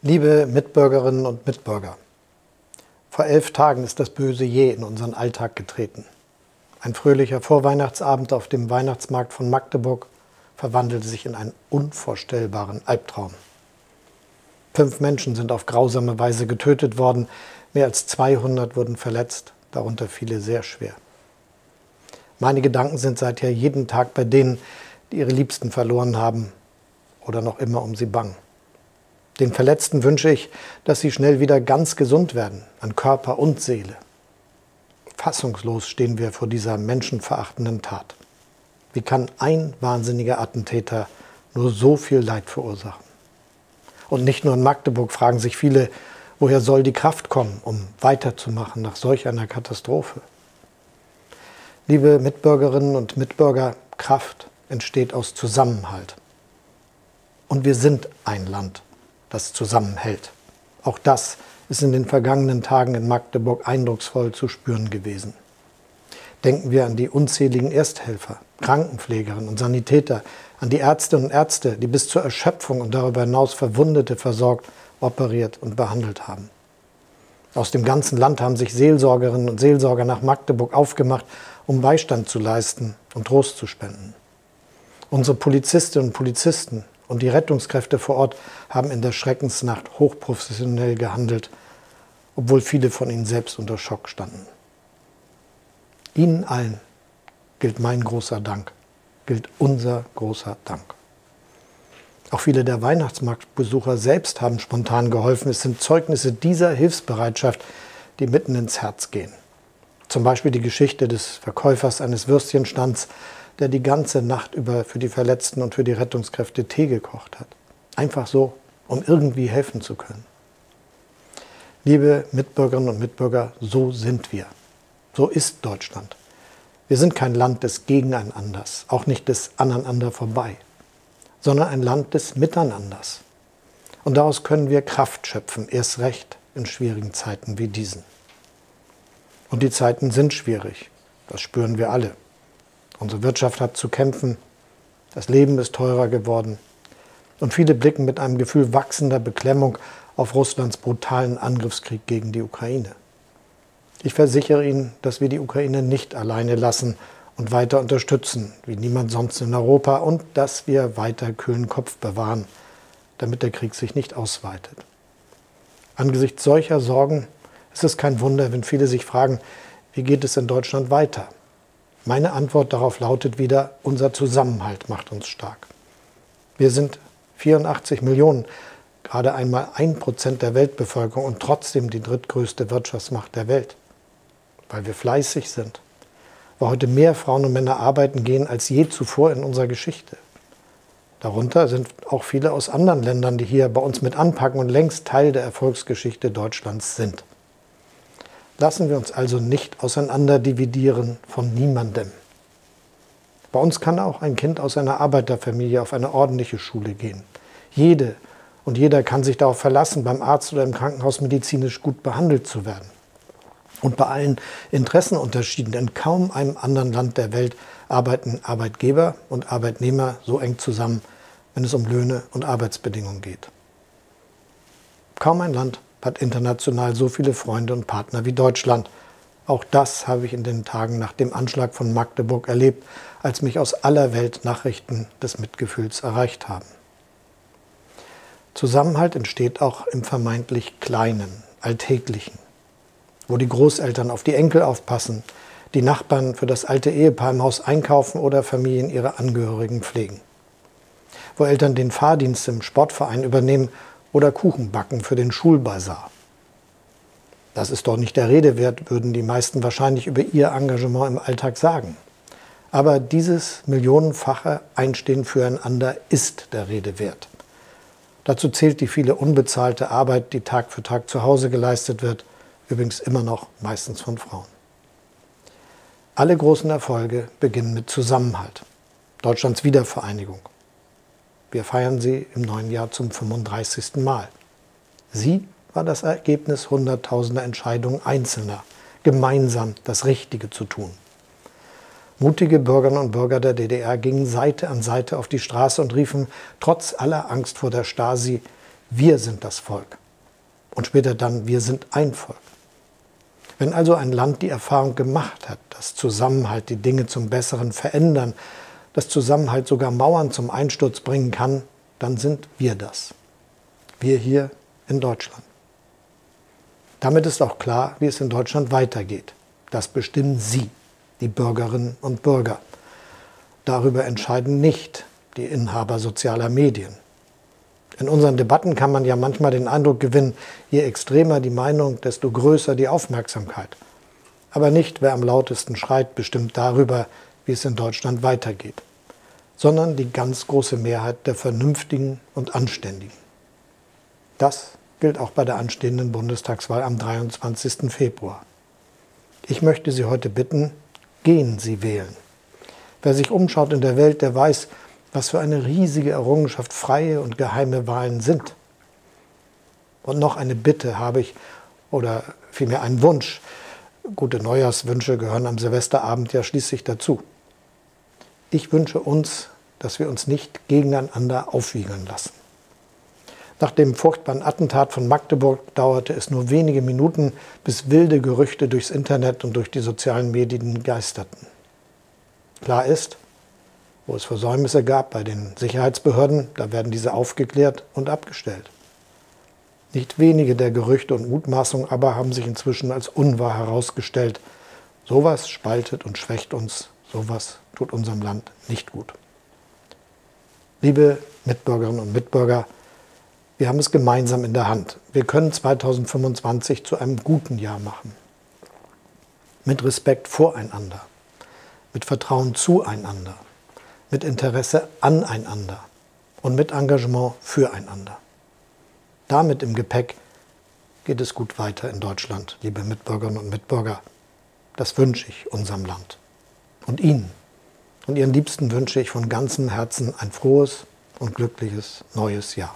Liebe Mitbürgerinnen und Mitbürger, vor 11 Tagen ist das Böse je in unseren Alltag getreten. Ein fröhlicher Vorweihnachtsabend auf dem Weihnachtsmarkt von Magdeburg verwandelte sich in einen unvorstellbaren Albtraum. 5 Menschen sind auf grausame Weise getötet worden, mehr als 200 wurden verletzt, darunter viele sehr schwer. Meine Gedanken sind seither jeden Tag bei denen, die ihre Liebsten verloren haben oder noch immer um sie bangen. Den Verletzten wünsche ich, dass sie schnell wieder ganz gesund werden, an Körper und Seele. Fassungslos stehen wir vor dieser menschenverachtenden Tat. Wie kann ein wahnsinniger Attentäter nur so viel Leid verursachen? Und nicht nur in Magdeburg fragen sich viele, woher soll die Kraft kommen, um weiterzumachen nach solch einer Katastrophe? Liebe Mitbürgerinnen und Mitbürger, Kraft entsteht aus Zusammenhalt. Und wir sind ein Land, das zusammenhält. Auch das ist in den vergangenen Tagen in Magdeburg eindrucksvoll zu spüren gewesen. Denken wir an die unzähligen Ersthelfer, Krankenpflegerinnen und Sanitäter, an die Ärztinnen und Ärzte, die bis zur Erschöpfung und darüber hinaus Verwundete versorgt, operiert und behandelt haben. Aus dem ganzen Land haben sich Seelsorgerinnen und Seelsorger nach Magdeburg aufgemacht, um Beistand zu leisten und Trost zu spenden. Unsere Polizistinnen und Polizisten und die Rettungskräfte vor Ort haben in der Schreckensnacht hochprofessionell gehandelt, obwohl viele von ihnen selbst unter Schock standen. Ihnen allen gilt mein großer Dank, gilt unser großer Dank. Auch viele der Weihnachtsmarktbesucher selbst haben spontan geholfen. Es sind Zeugnisse dieser Hilfsbereitschaft, die mitten ins Herz gehen. Zum Beispiel die Geschichte des Verkäufers eines Würstchenstands, der die ganze Nacht über für die Verletzten und für die Rettungskräfte Tee gekocht hat. Einfach so, um irgendwie helfen zu können. Liebe Mitbürgerinnen und Mitbürger, so sind wir. So ist Deutschland. Wir sind kein Land des Gegeneinanders, auch nicht des Aneinander vorbei, sondern ein Land des Miteinanders. Und daraus können wir Kraft schöpfen, erst recht in schwierigen Zeiten wie diesen. Und die Zeiten sind schwierig, das spüren wir alle. Unsere Wirtschaft hat zu kämpfen, das Leben ist teurer geworden und viele blicken mit einem Gefühl wachsender Beklemmung auf Russlands brutalen Angriffskrieg gegen die Ukraine. Ich versichere Ihnen, dass wir die Ukraine nicht alleine lassen und weiter unterstützen, wie niemand sonst in Europa, und dass wir weiter kühlen Kopf bewahren, damit der Krieg sich nicht ausweitet. Angesichts solcher Sorgen ist es kein Wunder, wenn viele sich fragen, wie geht es in Deutschland weiter? Meine Antwort darauf lautet wieder, unser Zusammenhalt macht uns stark. Wir sind 84 Millionen, gerade einmal 1% der Weltbevölkerung und trotzdem die drittgrößte Wirtschaftsmacht der Welt. Weil wir fleißig sind, weil heute mehr Frauen und Männer arbeiten gehen als je zuvor in unserer Geschichte. Darunter sind auch viele aus anderen Ländern, die hier bei uns mit anpacken und längst Teil der Erfolgsgeschichte Deutschlands sind. Lassen wir uns also nicht auseinanderdividieren von niemandem. Bei uns kann auch ein Kind aus einer Arbeiterfamilie auf eine ordentliche Schule gehen. Jede und jeder kann sich darauf verlassen, beim Arzt oder im Krankenhaus medizinisch gut behandelt zu werden. Und bei allen Interessenunterschieden in kaum einem anderen Land der Welt arbeiten Arbeitgeber und Arbeitnehmer so eng zusammen, wenn es um Löhne und Arbeitsbedingungen geht. Kaum ein Land hat international so viele Freunde und Partner wie Deutschland. Auch das habe ich in den Tagen nach dem Anschlag von Magdeburg erlebt, als mich aus aller Welt Nachrichten des Mitgefühls erreicht haben. Zusammenhalt entsteht auch im vermeintlich Kleinen, Alltäglichen, wo die Großeltern auf die Enkel aufpassen, die Nachbarn für das alte Ehepaar im Haus einkaufen oder Familien ihre Angehörigen pflegen, wo Eltern den Fahrdienst im Sportverein übernehmen oder Kuchen backen für den Schulbazar. Das ist doch nicht der Rede wert, würden die meisten wahrscheinlich über ihr Engagement im Alltag sagen. Aber dieses millionenfache Einstehen füreinander ist der Rede wert. Dazu zählt die viele unbezahlte Arbeit, die Tag für Tag zu Hause geleistet wird, übrigens immer noch meistens von Frauen. Alle großen Erfolge beginnen mit Zusammenhalt, Deutschlands Wiedervereinigung. Wir feiern sie im neuen Jahr zum 35. Mal. Sie war das Ergebnis hunderttausender Entscheidungen Einzelner, gemeinsam das Richtige zu tun. Mutige Bürgerinnen und Bürger der DDR gingen Seite an Seite auf die Straße und riefen trotz aller Angst vor der Stasi: wir sind das Volk. Und später dann, wir sind ein Volk. Wenn also ein Land die Erfahrung gemacht hat, dass Zusammenhalt die Dinge zum Besseren verändern, dass Zusammenhalt sogar Mauern zum Einsturz bringen kann, dann sind wir das. Wir hier in Deutschland. Damit ist auch klar, wie es in Deutschland weitergeht. Das bestimmen Sie, die Bürgerinnen und Bürger. Darüber entscheiden nicht die Inhaber sozialer Medien. In unseren Debatten kann man ja manchmal den Eindruck gewinnen, je extremer die Meinung, desto größer die Aufmerksamkeit. Aber nicht, wer am lautesten schreit, bestimmt darüber, wie es in Deutschland weitergeht, sondern die ganz große Mehrheit der Vernünftigen und Anständigen. Das gilt auch bei der anstehenden Bundestagswahl am 23. Februar. Ich möchte Sie heute bitten, gehen Sie wählen. Wer sich umschaut in der Welt, der weiß, was für eine riesige Errungenschaft freie und geheime Wahlen sind. Und noch eine Bitte habe ich, oder vielmehr einen Wunsch. Gute Neujahrswünsche gehören am Silvesterabend ja schließlich dazu. Ich wünsche uns, dass wir uns nicht gegeneinander aufwiegeln lassen. Nach dem furchtbaren Attentat von Magdeburg dauerte es nur wenige Minuten, bis wilde Gerüchte durchs Internet und durch die sozialen Medien geisterten. Klar ist, wo es Versäumnisse gab bei den Sicherheitsbehörden, da werden diese aufgeklärt und abgestellt. Nicht wenige der Gerüchte und Mutmaßungen aber haben sich inzwischen als unwahr herausgestellt. Sowas spaltet und schwächt uns, sowas tut unserem Land nicht gut. Liebe Mitbürgerinnen und Mitbürger, wir haben es gemeinsam in der Hand. Wir können 2025 zu einem guten Jahr machen. Mit Respekt voreinander, mit Vertrauen zueinander, mit Interesse aneinander und mit Engagement füreinander. Damit im Gepäck geht es gut weiter in Deutschland, liebe Mitbürgerinnen und Mitbürger. Das wünsche ich unserem Land. Und Ihnen und Ihren Liebsten wünsche ich von ganzem Herzen ein frohes und glückliches neues Jahr.